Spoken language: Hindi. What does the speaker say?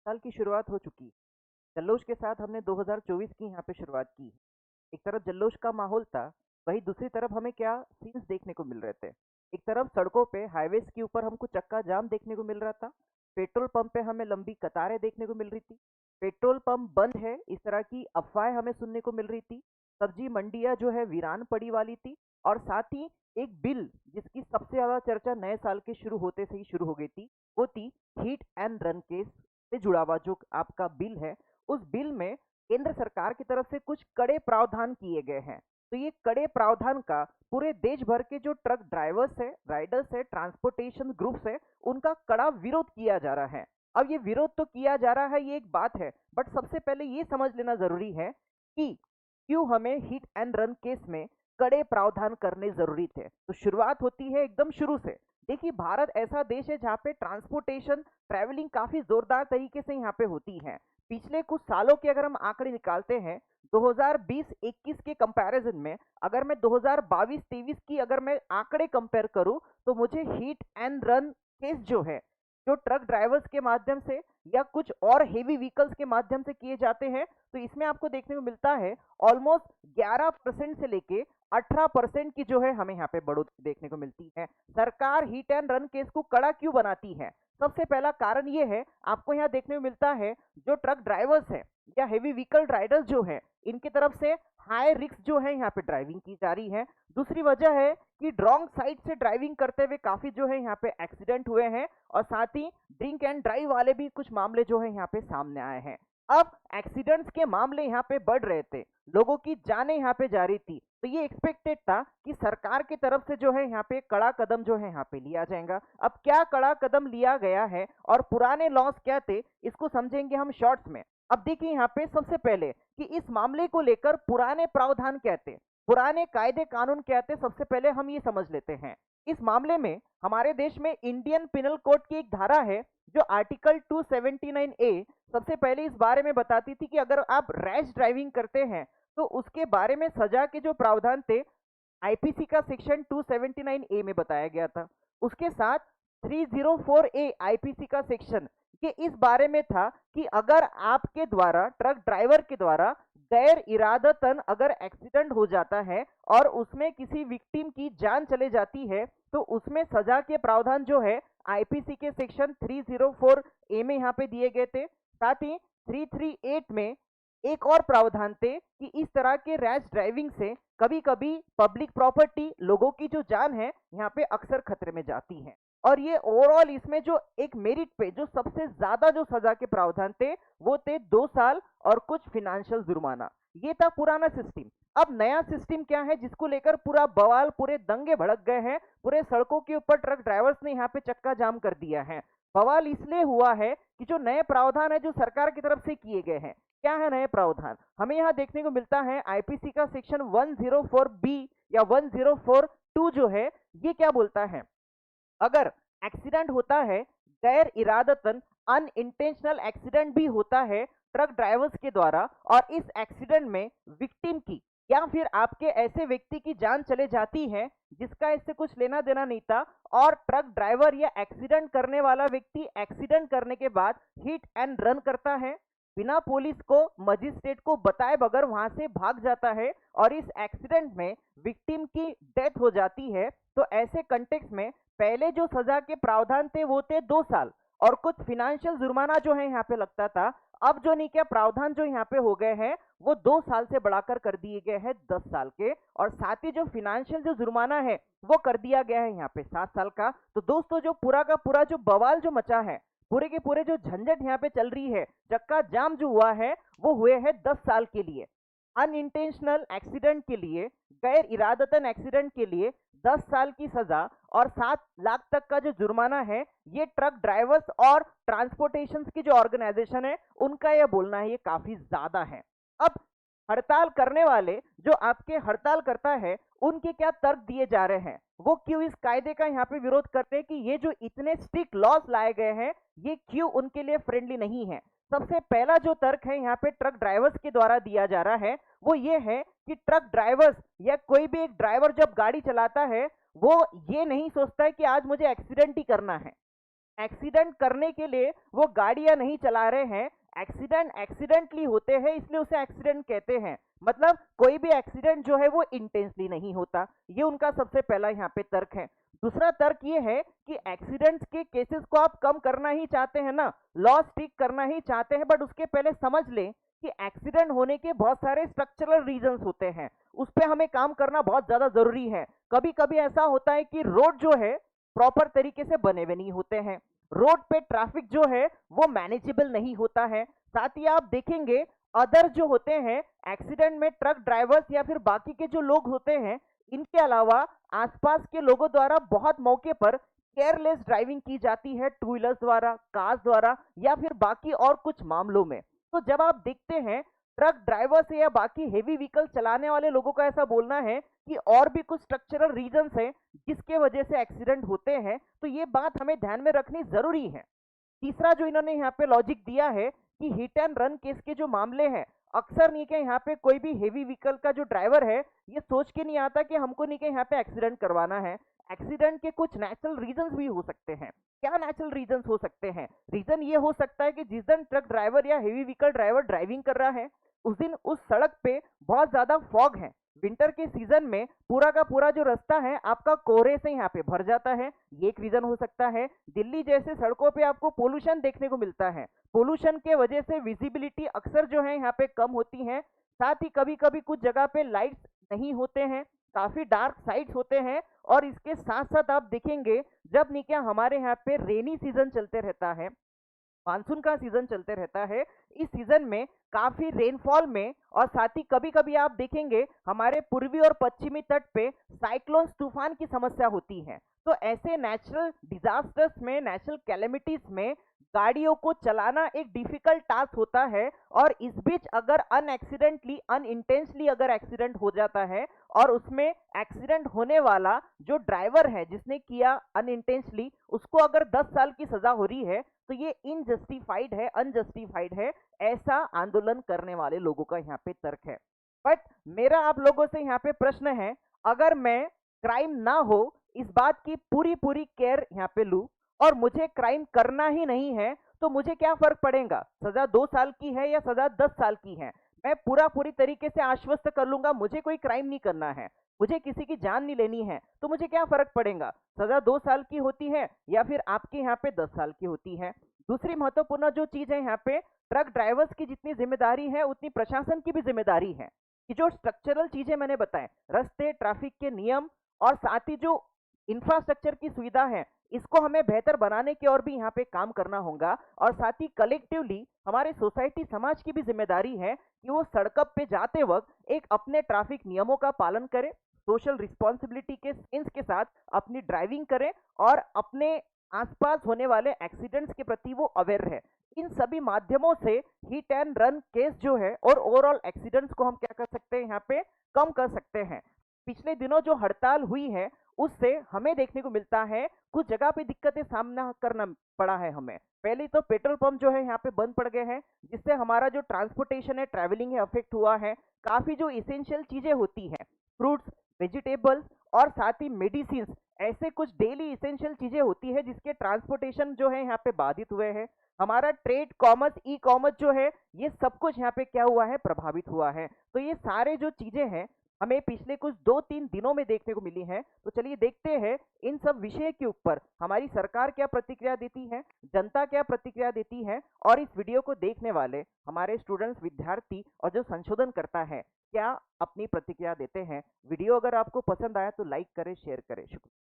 साल की शुरुआत हो चुकी। जल्लोष के साथ हमने 2024 की यहाँ पे शुरुआत की। एक तरफ जल्लोष का माहौल था, वहीं दूसरी तरफ हमें क्या सीन्स देखने को मिल रहे थे। एक तरफ सड़कों पे हाईवेज के ऊपर हमको चक्का जाम देखने को मिल रहा था। पेट्रोल पंप पे हमें लंबी कतारें देखने को मिल रही थी। पेट्रोल पंप बंद है इस तरह की अफवाहें हमें सुनने को मिल रही थी। सब्जी मंडियां जो है वीरान पड़ी वाली थी। और साथ ही एक बिल जिसकी सबसे ज्यादा चर्चा नए साल के शुरू होते से ही शुरू हो गई थी, वो थी हिट एंड रन केस से जुड़ा हुआ जो आपका बिल है। उस बिल में केंद्र सरकार की तरफ से कुछ कड़े प्रावधान किए गए हैं। तो ये कड़े प्रावधान का पूरे देश भर के जो ट्रक ड्राइवर्स है, राइडर्स है, ट्रांसपोर्टेशन ग्रुप्स है, उनका कड़ा विरोध किया जा रहा है। अब ये विरोध तो किया जा रहा है, ये एक बात है, बट सबसे पहले ये समझ लेना जरूरी है कि क्यों हमें हिट एंड रन केस में कड़े प्रावधान करने जरूरी थे। तो शुरुआत होती है एकदम शुरू से। देखिए, भारत ऐसा देश है जहाँ पे ट्रांसपोर्टेशन ट्रैवलिंग काफी जोरदार तरीके से यहाँ पे होती है। पिछले कुछ सालों के अगर हम आंकड़े निकालते हैं 2020-21 के कंपैरिजन में, अगर मैं 2022-23 की अगर मैं आंकड़े कंपेयर करूं, तो मुझे हिट एंड रन केस जो है, जो ट्रक ड्राइवर्स के माध्यम से या कुछ और हेवी व्हीकल्स के माध्यम से किए जाते हैं, तो इसमें आपको देखने को मिलता है ऑलमोस्ट 11% से लेके 18% की जो है हमें यहाँ पे बढ़ोतरी देखने को मिलती है। सरकार हिट एंड रन केस को कड़ा क्यों बनाती है? सबसे पहला कारण ये है, आपको यहाँ देखने को मिलता है जो ट्रक ड्राइवर्स हैं या हेवी व्हीकल राइडर्स जो हैं, इनकी तरफ से हाई रिस्क जो है यहाँ पे ड्राइविंग की जा रही है। दूसरी वजह है कि रॉन्ग साइड से ड्राइविंग करते हुए काफी जो है यहाँ पे एक्सीडेंट हुए हैं, और साथ ही ड्रिंक एंड ड्राइव वाले भी कुछ मामले जो है यहाँ पे सामने आए हैं। अब एक्सीडेंट्स के मामले यहाँ पे बढ़ रहे थे, लोगों की जानें यहाँ पे जा रही थी, तो ये एक्सपेक्टेड था कि सरकार की तरफ से जो है यहाँ पे कड़ा कदम जो है यहाँ पे लिया जाएगा। अब क्या कड़ा कदम लिया गया है और पुराने लॉस क्या थे, इसको समझेंगे हम शॉर्ट्स में। अब देखिए यहाँ पे सबसे पहले कि इस मामले को लेकर पुराने प्रावधान क्या थे, पुराने कायदे कानून क्या थे, सबसे पहले हम ये समझ लेते हैं। इस मामले में हमारे देश में इंडियन पिनल कोड की एक धारा है जो आर्टिकल 279A सबसे पहले इस बारे में बताती थी कि अगर आप रैश ड्राइविंग करते हैं तो उसके बारे में सजा के जो प्रावधान थे आईपीसी का सेक्शन 279A में बताया गया था। उसके साथ 304A आईपीसी का सेक्शन ये इस बारे में था कि अगर आपके द्वारा ट्रक ड्राइवर के द्वारा गैर इरादतन अगर एक्सीडेंट हो जाता है और उसमें किसी विक्टिम की जान चले जाती है, तो उसमें सजा के प्रावधान जो है आईपीसी के सेक्शन 304A में यहाँ पे दिए गए थे। साथ ही 338 में एक और प्रावधान थे कि इस तरह के रैश ड्राइविंग से कभी कभी पब्लिक प्रॉपर्टी, लोगों की जो जान है यहाँ पे अक्सर खतरे में जाती है। और ये ओवरऑल इसमें जो एक मेरिट पे जो सबसे ज्यादा जो सजा के प्रावधान थे वो थे 2 साल और कुछ फिनेंशियल जुर्माना। ये था पुराना सिस्टम। अब नया सिस्टम क्या है जिसको लेकर पूरा बवाल, पूरे दंगे भड़क गए हैं, पूरे सड़कों के ऊपर ट्रक ड्राइवर्स ने यहाँ पे चक्का जाम कर दिया है। बवाल इसलिए हुआ है कि जो नए प्रावधान है जो सरकार की तरफ से किए गए हैं, क्या है नए प्रावधान, हमें यहाँ देखने को मिलता है आईपीसी का सेक्शन 104B या 1042 जो है, ये क्या बोलता है, अगर एक्सीडेंट होता है गैर इरादतन, अनइंटेंशनल एक्सीडेंट भी होता है ट्रक ड्राइवर्स के द्वारा, और इस एक्सीडेंट में विक्टिम की या फिर आपके ऐसे व्यक्ति की जान चले जाती है जिसका इससे कुछ लेना देना नहीं था, और ट्रक ड्राइवर या एक्सीडेंट करने वाला व्यक्ति एक्सीडेंट करने के बाद हिट एंड रन करता है, बिना पुलिस को मजिस्ट्रेट को बताए बगैर वहां से भाग जाता है, और इस एक्सीडेंट में विक्टिम की डेथ हो जाती है, तो ऐसे कंटेक्स्ट में पहले जो सजा के प्रावधान थे वो थे 2 साल और कुछ फिनेंशियल जुर्माना जो है यहाँ पे लगता था। अब जो नहीं क्या प्रावधान जो यहाँ पे हो गए हैं वो 2 साल से बढ़ाकर कर दिए गए हैं 10 साल के, और साथ ही जो फिनेंशियल जो जुर्माना है वो कर दिया गया है यहाँ पे 7 साल का। तो दोस्तों, जो पूरा का पूरा जो बवाल जो मचा है, पूरे के पूरे जो झंझट यहाँ पे चल रही है, चक्का जाम जो हुआ है, वो हुए हैं 10 साल के लिए। अनइंटेंशनल एक्सीडेंट के लिए, गैर इरादतन एक्सीडेंट के लिए 10 साल की सजा और 7 लाख तक का जो जुर्माना है, ये ट्रक ड्राइवर्स और ट्रांसपोर्टेशन की जो ऑर्गेनाइजेशन है उनका यह बोलना है, ये काफी ज्यादा है। अब हड़ताल करने वाले जो आपके हड़ताल करता है उनके क्या तर्क दिए जा रहे हैं, वो क्यों इस कायदे का यहाँ पे विरोध करते हैं कि ये जो इतने स्ट्रिक्ट लॉस लाए गए हैं ये क्यों उनके लिए फ्रेंडली नहीं है। सबसे पहला जो तर्क है यहाँ पे ट्रक ड्राइवर्स के द्वारा दिया जा रहा है वो ये है कि ट्रक ड्राइवर्स या कोई भी एक ड्राइवर जब गाड़ी चलाता है वो ये नहीं सोचता है कि आज मुझे एक्सीडेंट ही करना है। एक्सीडेंट करने के लिए वो गाड़ियां नहीं चला रहे हैं, एक्सीडेंट एक्सीडेंटली होते हैं इसलिए उसे एक्सीडेंट कहते हैं। मतलब कोई भी एक्सीडेंट जो है वो इंटेंसली नहीं होता। ये उनका सबसे पहला यहाँ पे तर्क है। दूसरा तर्क ये है कि एक्सीडेंट्स के केसेस को आप कम करना ही चाहते हैं ना, लॉ स्टिक करना ही चाहते हैं, बट उसके पहले समझ लें कि एक्सीडेंट होने के बहुत सारे स्ट्रक्चरल रीजंस होते हैं, उस पर हमें काम करना बहुत ज्यादा जरूरी है। कभी कभी ऐसा होता है कि रोड जो है प्रॉपर तरीके से बने हुए नहीं होते हैं, रोड पे ट्रैफिक जो है वो मैनेजेबल नहीं होता है। साथ ही आप देखेंगे अदर जो होते हैं एक्सीडेंट में, ट्रक ड्राइवर्स या फिर बाकी के जो लोग होते हैं, इनके अलावा आसपास के लोगों द्वारा बहुत मौके पर केयरलेस ड्राइविंग की जाती है, टू व्हीलर्स द्वारा, कार्स द्वारा, या फिर बाकी और कुछ मामलों में। तो जब आप देखते हैं ट्रक ड्राइवर से या बाकी हेवी व्हीकल चलाने वाले लोगों का ऐसा बोलना है कि और भी कुछ स्ट्रक्चरल रीजंस हैं जिसके वजह से एक्सीडेंट होते हैं, तो ये बात हमें ध्यान में रखनी जरूरी है। तीसरा जो इन्होंने यहाँ पे लॉजिक दिया है कि हिट एंड रन केस के जो मामले हैं, अक्सर नहीं के यहाँ पे कोई भी हेवी व्हीकल का जो ड्राइवर है ये सोच के नहीं आता कि हमको नहीं के यहाँ पे एक्सीडेंट करवाना है। एक्सीडेंट के कुछ नेचुरल रीजंस भी हो सकते हैं। क्या नेचुरल रीजंस हो सकते हैं? रीजन ये हो सकता है कि जिस दिन ट्रक ड्राइवर या हेवी व्हीकल ड्राइवर ड्राइविंग कर रहा है उस दिन उस सड़क पे बहुत ज्यादा फॉग है। विंटर के सीजन में पूरा का पूरा जो रास्ता है आपका कोहरे से यहाँ पे भर जाता है, ये एक रीजन हो सकता है। दिल्ली जैसे सड़कों पे आपको पोल्यूशन देखने को मिलता है, पोल्यूशन के वजह से विजिबिलिटी अक्सर जो है यहाँ पे कम होती है। साथ ही कभी कभी कुछ जगह पे लाइट्स नहीं होते हैं, काफी डार्क साइड्स होते हैं। और इसके साथ साथ आप देखेंगे जब नहीं क्या हमारे यहाँ पे रेनी सीजन चलते रहता है, मानसून का सीजन चलते रहता है, इस सीजन में काफी रेनफॉल में, और साथ ही कभी कभी आप देखेंगे हमारे पूर्वी और पश्चिमी तट पे साइक्लोन्स, तूफान की समस्या होती है। तो ऐसे नेचुरल डिजास्टर्स में, नेचुरल कैलेमिटीज में गाड़ियों को चलाना एक डिफिकल्ट टास्क होता है। और इस बीच अगर अनएक्सीडेंटली, अनइंटेंशनली अगर एक्सीडेंट हो जाता है और उसमें एक्सीडेंट होने वाला जो ड्राइवर है जिसने किया अनइंटेंशनली, उसको अगर 10 साल की सजा हो रही है तो ये इनजस्टिफाइड है, अनजस्टिफाइड है, ऐसा आंदोलन करने वाले लोगों का यहाँ पे तर्क है। बट मेरा आप लोगों से यहाँ पे प्रश्न है, अगर मैं क्राइम ना हो इस बात की पूरी पूरी केयर यहाँ पे लूं और मुझे क्राइम करना ही नहीं है, तो मुझे क्या फर्क पड़ेगा? सजा 2 साल की है या सजा 10 साल की है, मैं पूरी तरीके से आश्वस्त कर लूंगा मुझे कोई क्राइम नहीं करना है, मुझे किसी की जान नहीं लेनी है, तो मुझे क्या फर्क पड़ेगा सजा 2 साल की होती है या फिर आपके यहाँ पे 10 साल की होती है। दूसरी महत्वपूर्ण जो चीज है यहाँ पे, ट्रक ड्राइवर्स की जितनी जिम्मेदारी है उतनी प्रशासन की भी जिम्मेदारी है कि जो स्ट्रक्चरल चीजें मैंने बताए, रास्ते, ट्रैफिक के नियम और साथ ही जो इंफ्रास्ट्रक्चर की सुविधा है, इसको हमें बेहतर बनाने की और भी यहाँ पे काम करना होगा। और साथ ही कलेक्टिवली हमारे सोसाइटी, समाज की भी जिम्मेदारी है कि वो सड़क पे जाते वक्त एक अपने ट्रैफिक नियमों का पालन करें, सोशल रिस्पॉन्सिबिलिटी के सेंस के साथ अपनी ड्राइविंग करें और अपने आसपास होने वाले एक्सीडेंट्स के प्रति वो अवेयर है। इन सभी माध्यमों से हिट एंड रन केस जो है और ओवरऑल एक्सीडेंट्स को हम क्या कर सकते हैं, यहाँ पे कम कर सकते हैं। पिछले दिनों जो हड़ताल हुई है उससे हमें देखने को मिलता है कुछ जगह पे दिक्कतें सामना करना पड़ा है हमें। पहले तो पेट्रोल पंप जो है यहाँ पे बंद पड़ गए हैं, जिससे हमारा जो ट्रांसपोर्टेशन है, ट्रैवलिंग है, अफेक्ट हुआ है। काफी जो इसेंशियल चीजें होती हैं, फ्रूट्स, वेजिटेबल्स और साथ ही मेडिसिन, ऐसे कुछ डेली इसेंशियल चीजें होती है जिसके ट्रांसपोर्टेशन जो है यहाँ पे बाधित हुए हैं। हमारा ट्रेड, कॉमर्स, ई कॉमर्स जो है, ये सब कुछ यहाँ पे क्या हुआ है, प्रभावित हुआ है। तो ये सारे जो चीजें हैं हमें पिछले कुछ 2-3 दिनों में देखने को मिली हैं। तो चलिए देखते हैं इन सब विषय के ऊपर हमारी सरकार क्या प्रतिक्रिया देती है, जनता क्या प्रतिक्रिया देती है, और इस वीडियो को देखने वाले हमारे स्टूडेंट्स, विद्यार्थी और जो संशोधन करता है क्या अपनी प्रतिक्रिया देते हैं। वीडियो अगर आपको पसंद आया तो लाइक करें, शेयर करें। शुक्रिया।